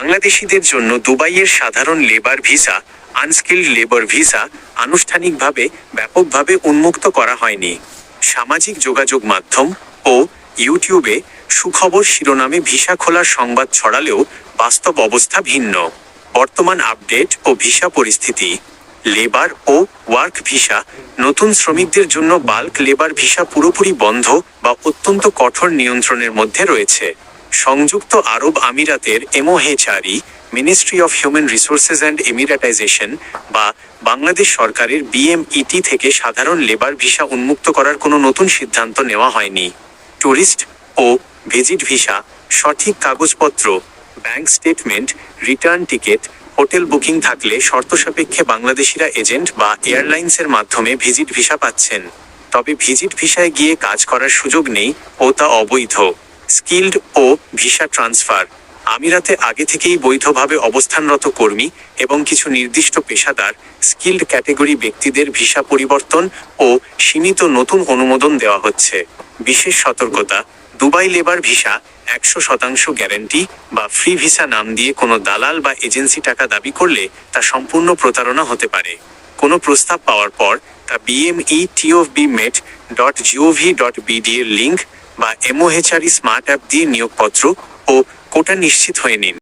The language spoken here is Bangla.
বাংলাদেশিদের জন্য দুবাইয়ের সাধারণ labour visa, unskilled labour visa আনুষ্ঠানিকভাবে ব্যাপকভাবে উন্মুক্ত করা হয়নি। সামাজিক যোগাযোগ মাধ্যম ও ইউটিউবে সুখবর শিরোনামে ভিসা খোলার সংবাদ ছড়ালেও বাস্তব অবস্থা ভিন্ন। বর্তমান আপডেট ও ভিসা পরিস্থিতি। লেবার ও ওয়ার্ক ভিসা। নতুন শ্রমিকদের জন্য বাল্ক লেবার ভিসা পুরোপুরি বন্ধ বা অত্যন্ত কঠোর নিয়ন্ত্রণের মধ্যে রয়েছে। সংযুক্ত আরব আমিরাতের MOHRE, ministry of human resources and emiratisation বা বাংলাদেশ সরকারের বিএমইটি থেকে সাধারণ লেবার ভিসা উন্মুক্ত করার কোনো নতুন সিদ্ধান্ত নেওয়া হয়নি। ট্যুরিস্ট ও ভিজিট ভিসা। সঠিক কাগজপত্র, bank statement, return ticket, hotel booking থাকলে শর্তসাপেক্ষে বাংলাদেশিরা এজেন্ট বা এয়ারলাইন্সের মাধ্যমে ভিজিট ভিসা পাচ্ছেন। তবে ভিজিট ভিসায় গিয়ে কাজ করার সুযোগ নেই ও তা অবৈধ। স্কিল্ড ও ভিসা ট্রান্সফার। আমিরাতে আগে থেকেই বৈধভাবে অবস্থানরত কর্মী এবং কিছু নির্দিষ্ট পেশাদার স্কিল্ড ক্যাটেগরি ব্যক্তিদের ভিসা পরিবর্তন ও সীমিত নতুন অনুমোদন দেওয়া হচ্ছে। বিশেষ সতর্কতা, দুবাই লেবার ভিসা 100% গ্যারান্টি বা ফ্রি ভিসা নাম দিয়ে কোনো দালাল বা এজেন্সি টাকা দাবি করলে তা সম্পূর্ণ প্রতারণা হতে পারে। কোনো প্রস্তাব পাওয়ার পর তা bmetofbmet.gov.bd এর লিঙ্ক বা এমওএইচআরই স্মার্ট অ্যাপ দিয়ে নিয়োগপত্র ও কোটা নিশ্চিত হয়ে নিন।